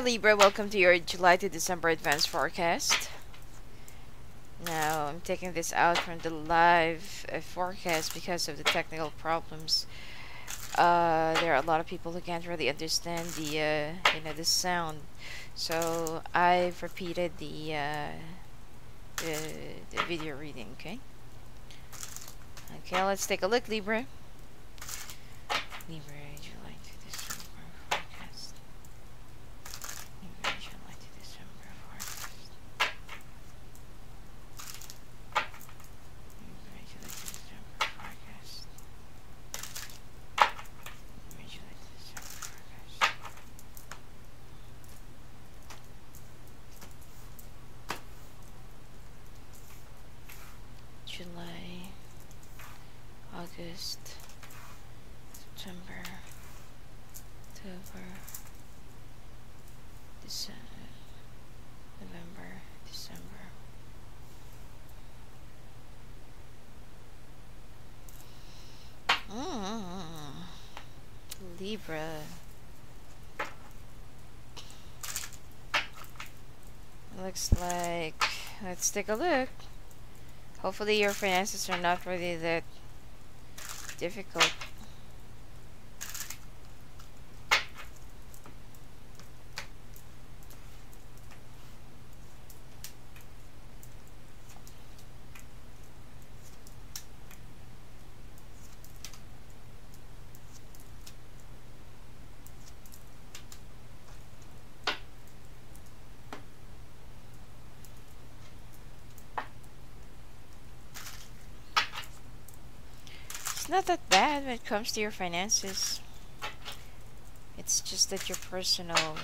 Libra, welcome to your July to December advance forecast. Now, I'm taking this out from the live forecast because of the technical problems. There are a lot of people who can't really understand the the sound, so I've repeated the video reading. Okay, let's take a look, Libra. Libra, July to December forecast. Libra, July to December forecast. Libra, July to December forecast. Libra, July to December forecast. July, August, September, October, December, November, December. Libra. Looks like, let's take a look. Hopefully your finances are not really that difficult. It's not that bad when it comes to your finances. It's just that your personal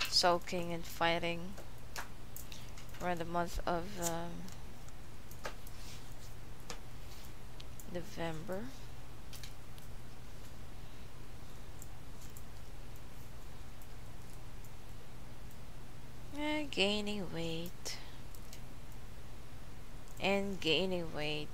sulking and fighting for the month of November. Gaining weight and gaining weight.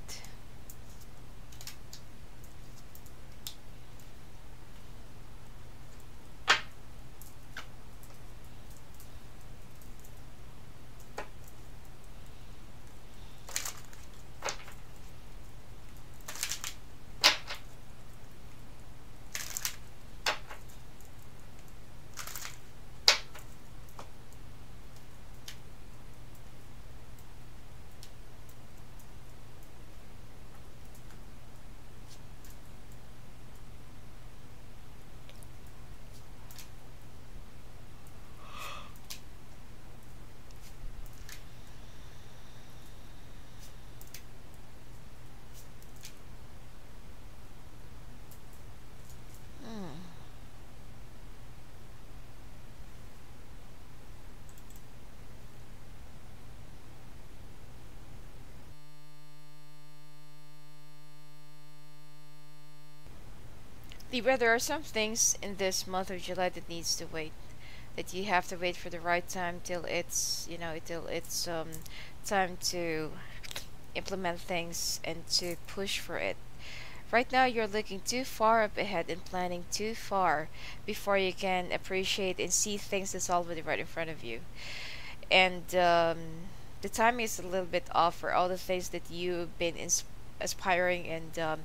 Libra, there are some things in this month of July that needs to wait. That you have to wait for the right time till it's, till it's time to implement things and to push for it. Right now, you're looking too far up ahead and planning too far before you can appreciate and see things that's already right in front of you. And the timing is a little bit off for all the things that you've been aspiring and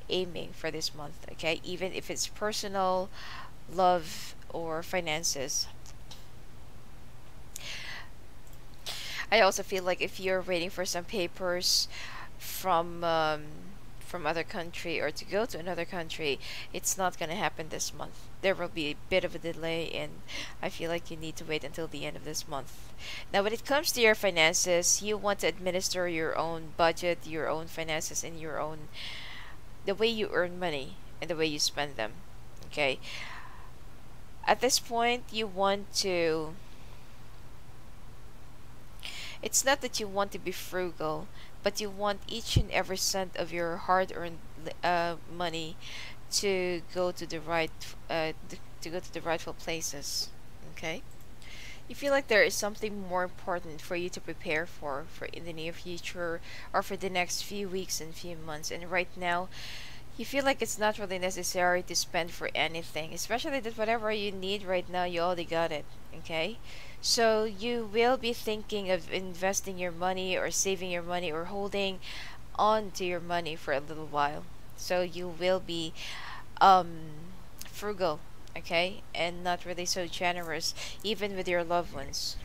aiming for this month. Okay, even if it's personal, love, or finances. I also feel like if you're waiting for some papers from other country or to go to another country, it's not going to happen this month. There will be a bit of a delay, and I feel like you need to wait until the end of this month. Now, when it comes to your finances, you want to administer your own budget, your own finances, and your own the way you earn money and the way you spend them. Okay, At this point, you want to, it's not that you want to be frugal, but you want each and every cent of your hard-earned money to go to the right, to go to the rightful places. Okay. You feel like there is something more important for you to prepare for in the near future, or for the next few weeks and few months, and right now you feel like it's not really necessary to spend for anything, especially that whatever you need right now, you already got it. Okay. So you will be thinking of investing your money, or saving your money, or holding on to your money for a little while. So you will be um frugal, okay, and not really so generous even with your loved ones.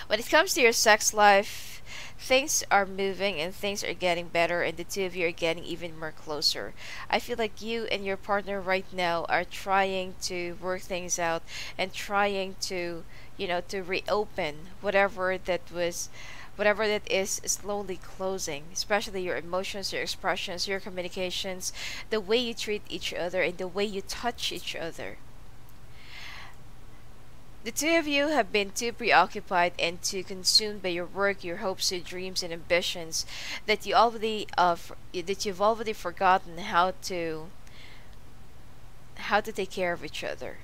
When it comes to your sex life, things are moving and things are getting better, and the two of you are getting even more closer. I feel like you and your partner right now are trying to work things out, and trying to, to reopen whatever that is slowly closing, especially your emotions, your expressions, your communications, the way you treat each other, and the way you touch each other. The two of you have been too preoccupied and too consumed by your work, your hopes, your dreams, and ambitions that that you've already forgotten how to take care of each other,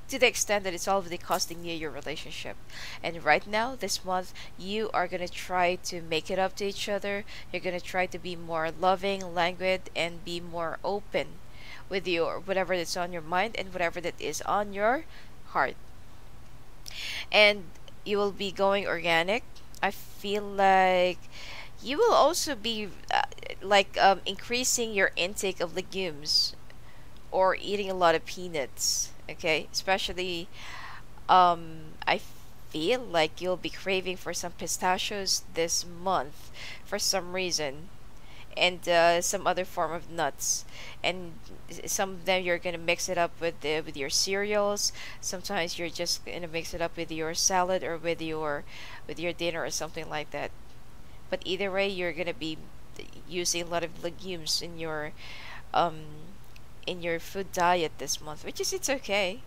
to the extent that it's already costing you your relationship. And right now, this month, you are gonna try to make it up to each other. You're gonna try to be more loving, languid, and be more open with your whatever that's on your mind and whatever that is on your heart. And you will be going organic. I feel like you will also be increasing your intake of legumes, or eating a lot of peanuts. Okay, especially I feel like you'll be craving for some pistachios this month for some reason, and some other form of nuts, and some of them you're gonna mix it up with your cereals. Sometimes you're just gonna mix it up with your salad, or with your dinner, or something like that. But either way, you're gonna be using a lot of legumes um in your food diet this month, which is, it's okay.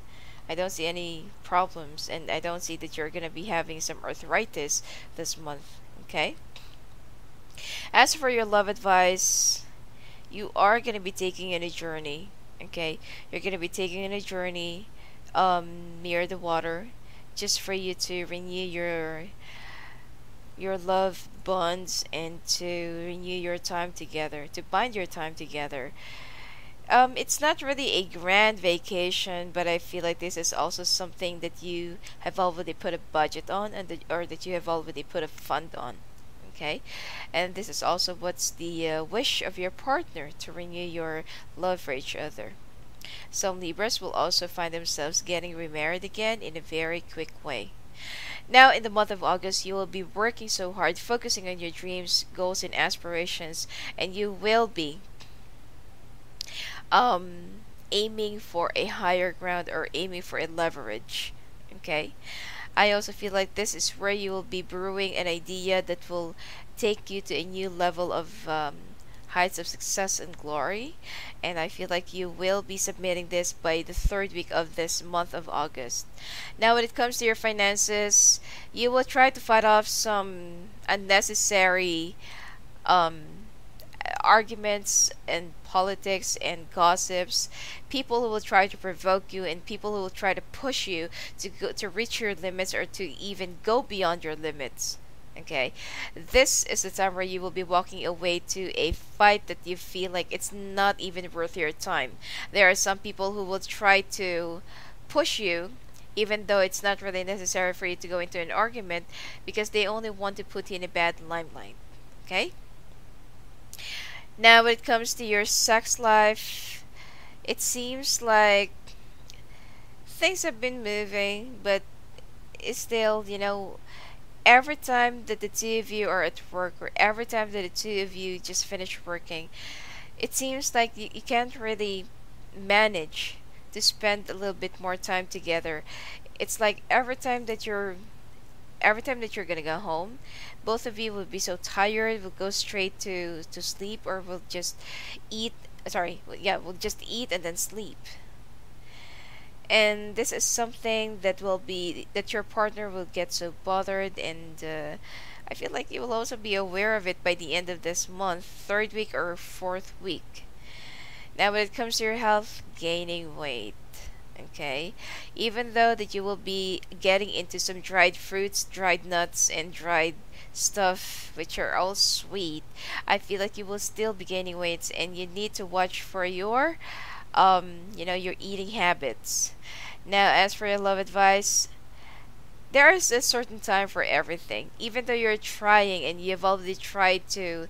I don't see any problems, and I don't see that you're gonna be having some arthritis this month. Okay. As for your love advice, you are gonna be taking in a journey. Okay, you're gonna be taking in a journey near the water, just for you to renew your love bonds, and to renew your time together, to bind your time together. It's not really a grand vacation, but I feel like this is also something that you have already put a budget on, or that you have already put a fund on. Okay, and this is also what's the wish of your partner, to renew your love for each other. Some Libras will also find themselves getting remarried again in a very quick way. Now, in the month of August, you will be working so hard, focusing on your dreams, goals, and aspirations, and you will be aiming for a higher ground, or aiming for a leverage. Okay, I also feel like this is where you will be brewing an idea that will take you to a new level of heights of success and glory. And I feel like you will be submitting this by the third week of this month of August. Now, when it comes to your finances, you will try to fight off some unnecessary um, arguments and politics and gossips, people who will try to provoke you, and people who will try to push you to reach your limits, or to even go beyond your limits. Okay, this is the time where you will be walking away to a fight that you feel like it's not even worth your time. There are some people who will try to push you, even though it's not really necessary for you to go into an argument, because they only want to put you in a bad limelight. Okay. Now, when it comes to your sex life, it seems like things have been moving, but it's still, every time that the two of you are at work, or every time that the two of you just finish working, it seems like you can't really manage to spend a little bit more time together. It's like every time that you're gonna go home, both of you will be so tired, will go straight to sleep, or will just eat. Sorry, yeah, will just eat and then sleep. And this is something that will be that your partner will get so bothered, and I feel like you will also be aware of it by the end of this month, third week or fourth week. Now, when it comes to your health, gaining weight. Okay, even though that you will be getting into some dried fruits, dried nuts, and dried stuff which are all sweet, I feel like you will still be gaining weights, and you need to watch for your your eating habits. Now, as for your love advice, there is a certain time for everything. Even though you're trying and you've already tried to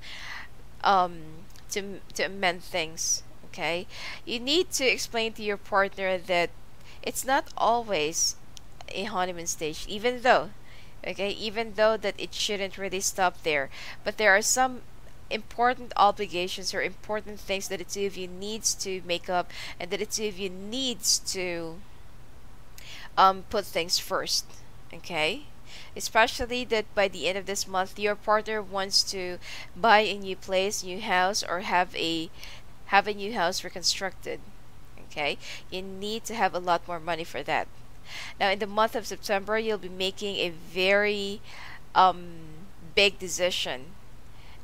amend things, okay? You need to explain to your partner that it's not always a honeymoon stage, even though, okay, even though that it shouldn't really stop there. But there are some important obligations or important things that the two of you needs to make up, and that the two of you needs to put things first, okay? Especially that by the end of this month your partner wants to buy a new place, new house, or have a new house reconstructed. Okay, you need to have a lot more money for that. Now, in the month of September, you'll be making a very big decision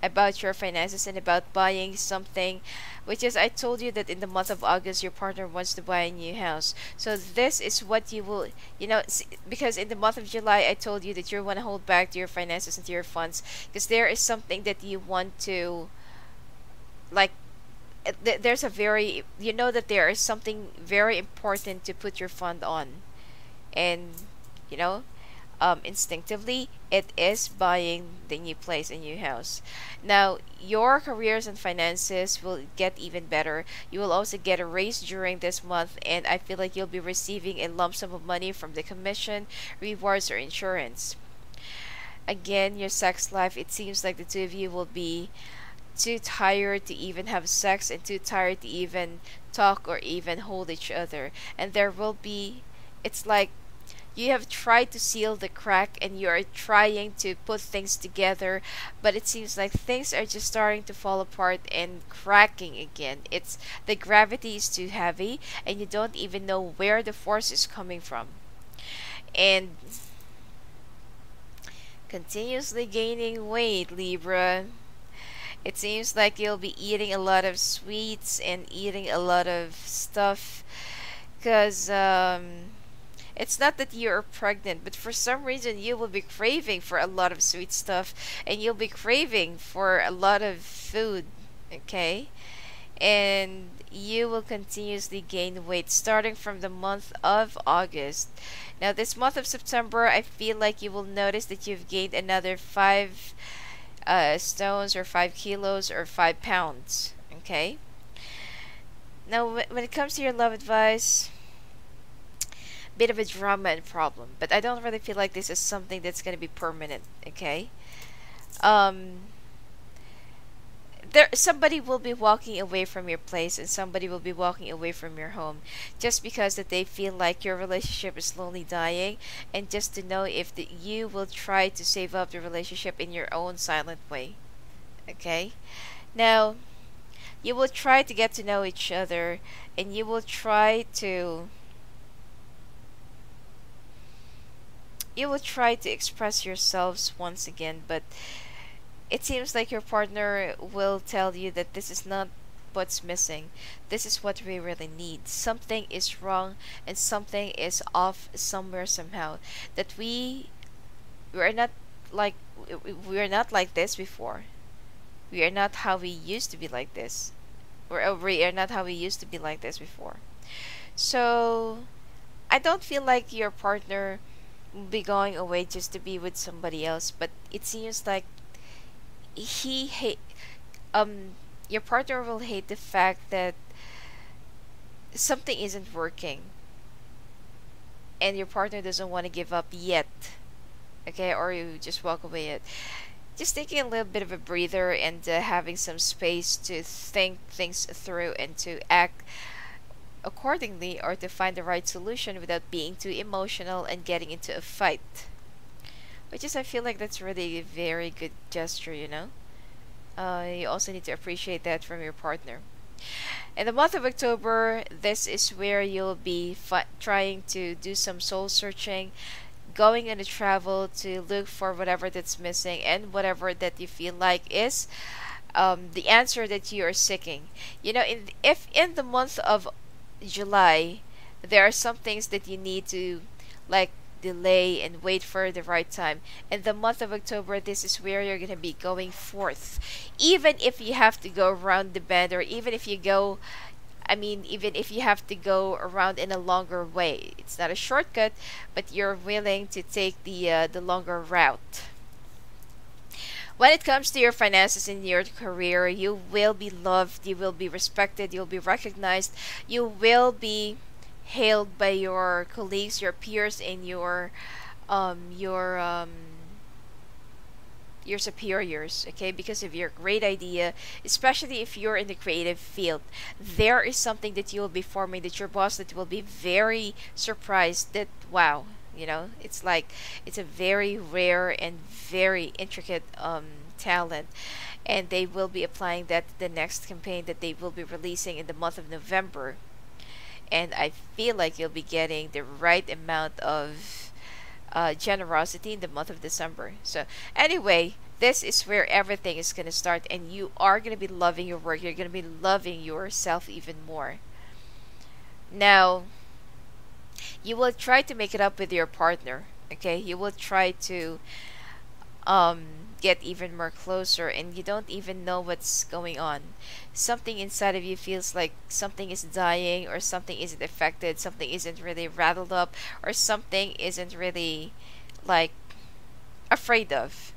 about your finances and about buying something, which is, I told you that in the month of August your partner wants to buy a new house. So this is what you will, because in the month of July I told you that you want to hold back to your finances and to your funds, because there is something that you want to, like, there's a very, that there is something very important to put your fund on. And you know instinctively it is buying the new place, a new house. Now, your careers and finances will get even better. You will also get a raise during this month, and I feel like you'll be receiving a lump sum of money from the commission, rewards, or insurance. Again, your sex life, it seems like the two of you will be too tired to even have sex, and too tired to even talk or even hold each other. And there will be, it's like you have tried to seal the crack and you are trying to put things together, but it seems like things are just starting to fall apart and cracking again. It's the gravity is too heavy and you don't even know where the force is coming from. And continuously gaining weight, Libra. It seems like you'll be eating a lot of sweets and eating a lot of stuff, because it's not that you're pregnant, but for some reason you will be craving for a lot of sweet stuff, and you'll be craving for a lot of food, okay? And you will continuously gain weight starting from the month of August. Now, this month of September, I feel like you will notice that you've gained another 5 stones, or 5 kilos, or 5 pounds, okay? Now, when it comes to your love advice, bit of a drama and problem, but I don't really feel like this is something that's going to be permanent, okay? There, somebody will be walking away from your place, and somebody will be walking away from your home, just because that they feel like your relationship is slowly dying, and just to know if you will try to save up the relationship in your own silent way, okay? Now, you will try to get to know each other, and you will try to express yourselves once again, but it seems like your partner will tell you that this is not what's missing. This is what we really need. Something is wrong and something is off somewhere, somehow. That we are not like this before. We are not how we used to be like this. We are not how we used to be like this before. So I don't feel like your partner will be going away just to be with somebody else, but it seems like he hate your partner will hate the fact that something isn't working, and your partner doesn't want to give up yet, okay? Or you just walk away yet. Just taking a little bit of a breather, and having some space to think things through and to act accordingly, or to find the right solution without being too emotional and getting into a fight. Which is, I feel like that's really a very good gesture, you also need to appreciate that from your partner. In the month of October, this is where you'll be trying to do some soul searching, going on a travel to look for whatever that's missing and whatever that you feel like is the answer that you are seeking. If in the month of July, there are some things that you need to like delay and wait for the right time. In the month of October, this is where you're going to be going forth. Even if you have to go around the bend, or even if you go, even if you have to go around in a longer way, it's not a shortcut, but you're willing to take the longer route. When it comes to your finances and your career, you will be loved, you will be respected, you'll be recognized, you will be hailed by your colleagues, your peers, and um your um your superiors, okay, because of your great idea. Especially if you're in the creative field, there is something that you will be forming, that your boss that will be very surprised that, wow, it's like it's a very rare and very intricate talent, and they will be applying that to the next campaign that they will be releasing in the month of November. And I feel like you'll be getting the right amount of generosity in the month of December. So, anyway, this is where everything is going to start, and you are going to be loving your work. You're going to be loving yourself even more. Now, you will try to make it up with your partner, okay? You will try to um, get even more closer, and you don't even know what's going on. Something inside of you feels like something is dying, or something isn't affected, something isn't really rattled up, or something isn't really like afraid of.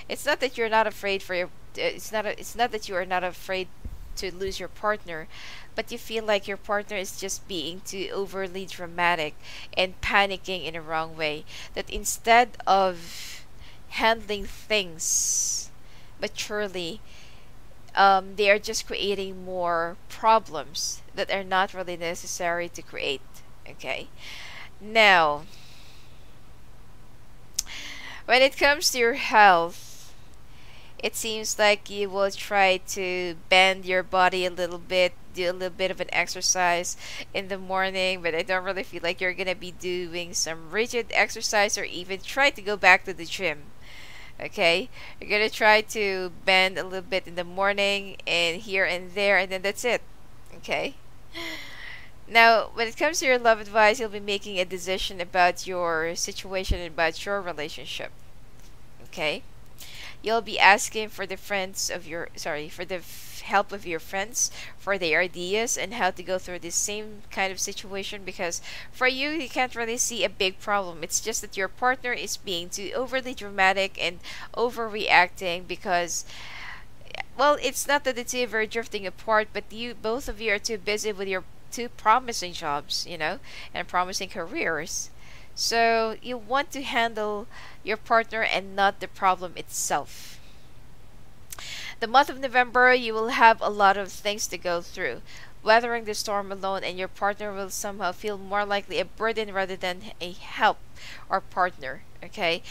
It's not that you're not afraid for your. It's not that you are not afraid to lose your partner, but you feel like your partner is just being too overly dramatic and panicking in a wrong way. That instead of handling things maturely, they are just creating more problems that are not really necessary to create. Okay, now when it comes to your health, it seems like you will try to bend your body a little bit, do a little bit of an exercise in the morning, but I don't really feel like you're gonna be doing some rigid exercise or even try to go back to the gym. Okay, you're gonna try to bend a little bit in the morning and here and there, and then that's it. Okay, now when it comes to your love advice, you'll be making a decision about your situation and about your relationship. Okay, you'll be asking for the friends of your sorry for the help of your friends for their ideas and how to go through this same kind of situation, because for you can't really see a big problem. It's just that your partner is being too overly dramatic and overreacting, because, well, it's not that the two of you are drifting apart, but you both of you are too busy with your two promising jobs, and promising careers. So you want to handle your partner and not the problem itself. The month of November, you will have a lot of things to go through. Weathering the storm alone, and your partner will somehow feel more likely a burden rather than a help or partner. Okay?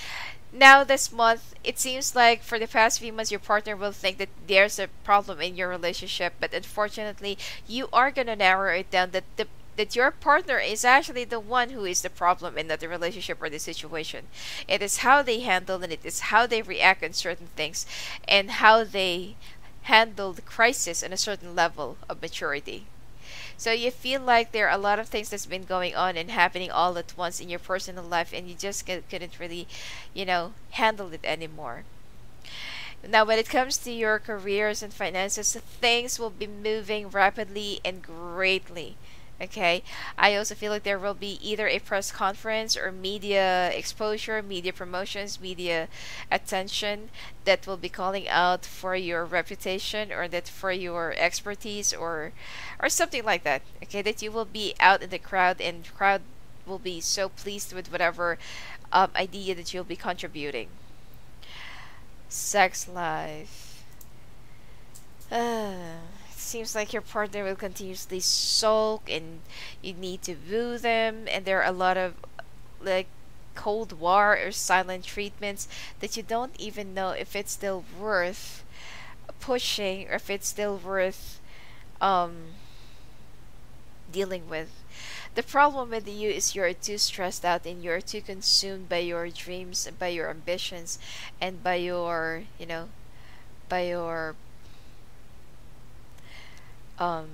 Now, this month, it seems like for the past few months, your partner will think that there's a problem in your relationship, but unfortunately, you are going to narrow it down that your partner is actually the one who is the problem and not the relationship or the situation. It is how they handle, and it is how they react on certain things, and how they handle the crisis on a certain level of maturity. So you feel like there are a lot of things that's been going on and happening all at once in your personal life, and you just couldn't really, handle it anymore. Now, when it comes to your careers and finances, things will be moving rapidly and greatly. Okay, I also feel like there will be either a press conference or media exposure, media promotions, media attention that will be calling out for your reputation, or that for your expertise, or something like that. Okay, that you will be out in the crowd, and the crowd will be so pleased with whatever idea that you'll be contributing. Sex life. Seems like your partner will continuously sulk, and you need to woo them, and there are a lot of like cold war or silent treatments that you don't even know if it's still worth pushing, or if it's still worth um dealing with. The problem with you is you're too stressed out and you're too consumed by your dreams and by your ambitions and by your, by your um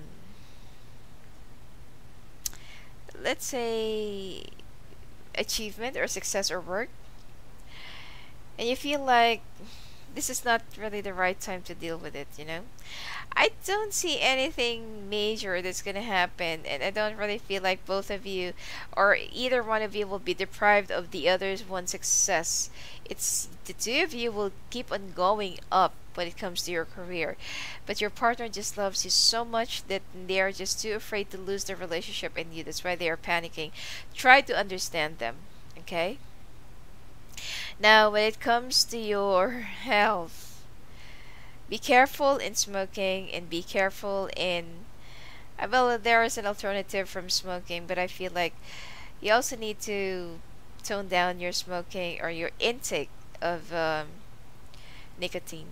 let's say achievement or success or work, and you feel like this is not really the right time to deal with it. I don't see anything major that's gonna happen, and I don't really feel like both of you or either one of you will be deprived of the other's one success. It's the two of you will keep on going up when it comes to your career, but your partner just loves you so much that they are just too afraid to lose their relationship in you. That's why they are panicking. Try to understand them, okay? Now, when it comes to your health, be careful in smoking and be careful in. Well, there is an alternative from smoking, but I feel like you also need to tone down your smoking or your intake of nicotine.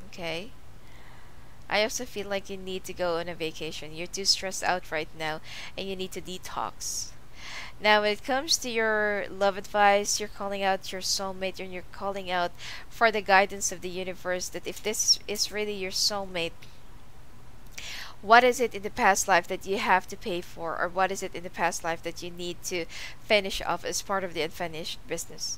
Okay? I also feel like you need to go on a vacation. You're too stressed out right now and you need to detox. Now, when it comes to your love advice, you're calling out your soulmate and you're calling out for the guidance of the universe that if this is really your soulmate, what is it in the past life that you have to pay for, or what is it in the past life that you need to finish off as part of the unfinished business?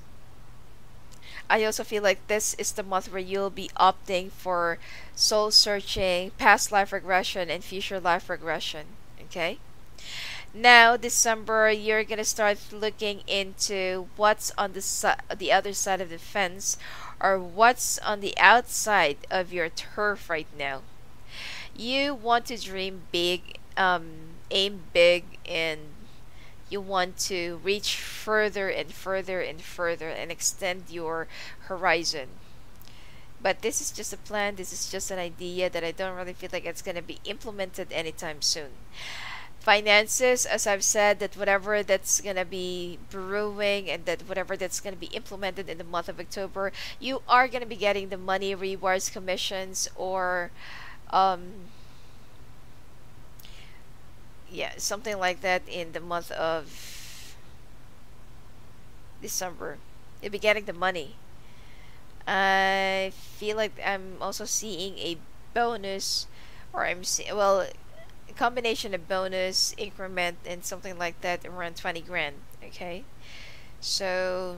I also feel like this is the month where you'll be opting for soul searching, past life regression, and future life regression. Okay? Now, December, you're gonna start looking into what's on the other side of the fence, or what's on the outside of your turf right now. You want to dream big, aim big, and you want to reach further and further and further and extend your horizon. But this is just a plan, this is just an idea that I don't really feel like it's going to be implemented anytime soon. Finances, as I've said, that whatever that's going to be brewing and that whatever that's going to be implemented in the month of October, you are going to be getting the money, rewards, commissions, or something like that in the month of December. You'll be getting the money. I feel like I'm also seeing a bonus, or a combination of bonus, increment, and something like that around 20 grand. Okay, so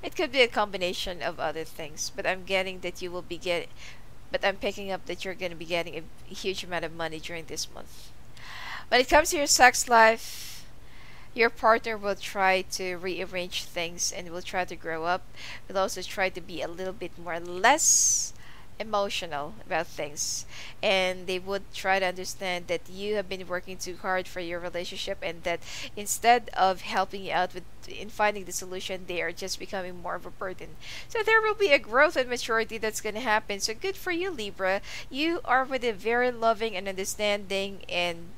it could be a combination of other things, but I'm getting that you will be getting. But I'm picking up that you're going to be getting a huge amount of money during this month. When it comes to your sex life, your partner will try to rearrange things and will try to grow up. Will also try to be a little bit less emotional about things, and they would try to understand that you have been working too hard for your relationship, and that instead of helping you out in finding the solution, they are just becoming more of a burden. So there will be a growth and maturity that's going to happen. So good for you, Libra. You are with a very loving and understanding, and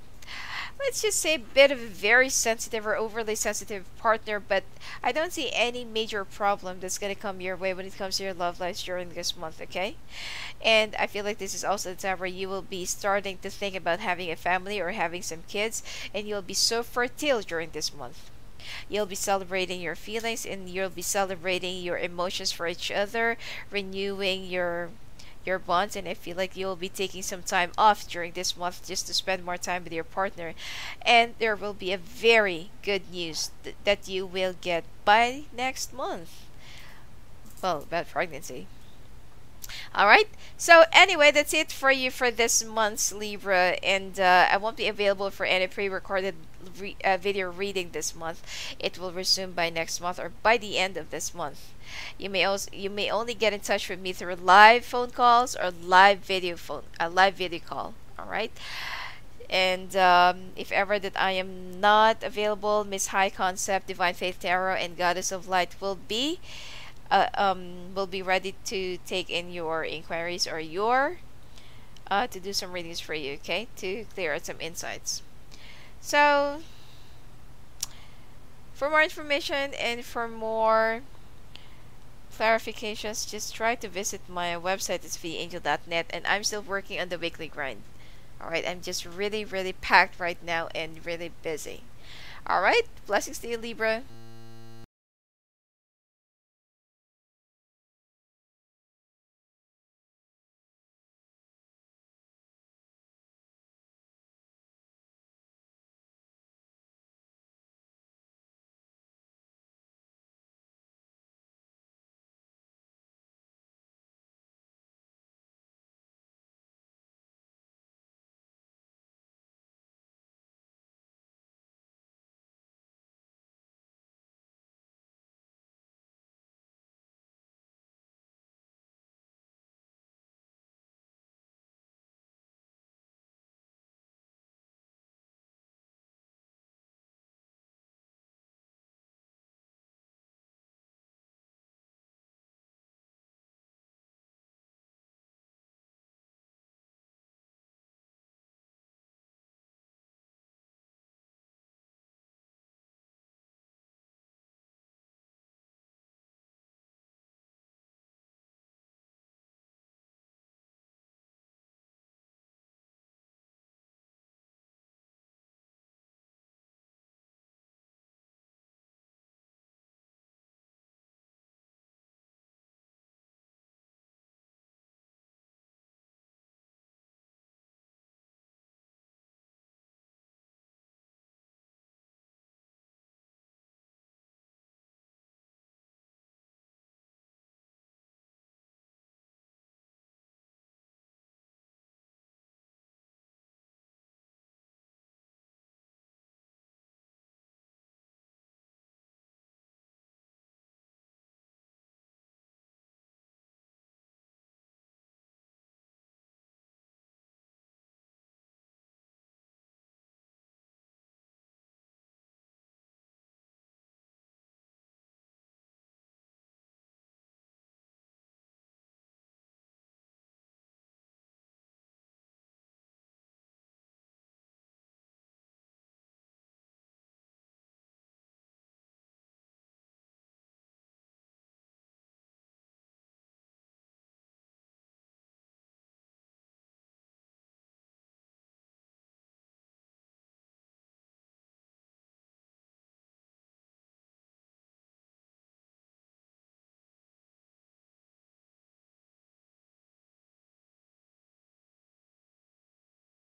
let's just say a bit of a very sensitive or overly sensitive partner, but I don't see any major problem that's going to come your way when it comes to your love life during this month, okay? And I feel like this is also the time where you will be starting to think about having a family or having some kids, and you'll be so fertile during this month. You'll be celebrating your feelings and you'll be celebrating your emotions for each other, renewing your bonds, and I feel like you'll be taking some time off during this month just to spend more time with your partner. And there will be a very good news that you will get by next month. Well, about pregnancy. Alright, so anyway, that's it for you for this month's Libra, and I won't be available for any pre-recorded video reading this month. It will resume by next month or by the end of this month. You may only get in touch with me through live phone calls or live video call. All right. And if ever that I am not available, Miss High Concept, Divine Faith Tarot, and Goddess of Light will be ready to take in your inquiries or to do some readings for you. Okay, to clear out some insights. So, for more information and for more clarifications, just try to visit my website. It's vangel.net, and I'm still working on the weekly grind. Alright, I'm just really, really packed right now and really busy. Alright, blessings to you, Libra.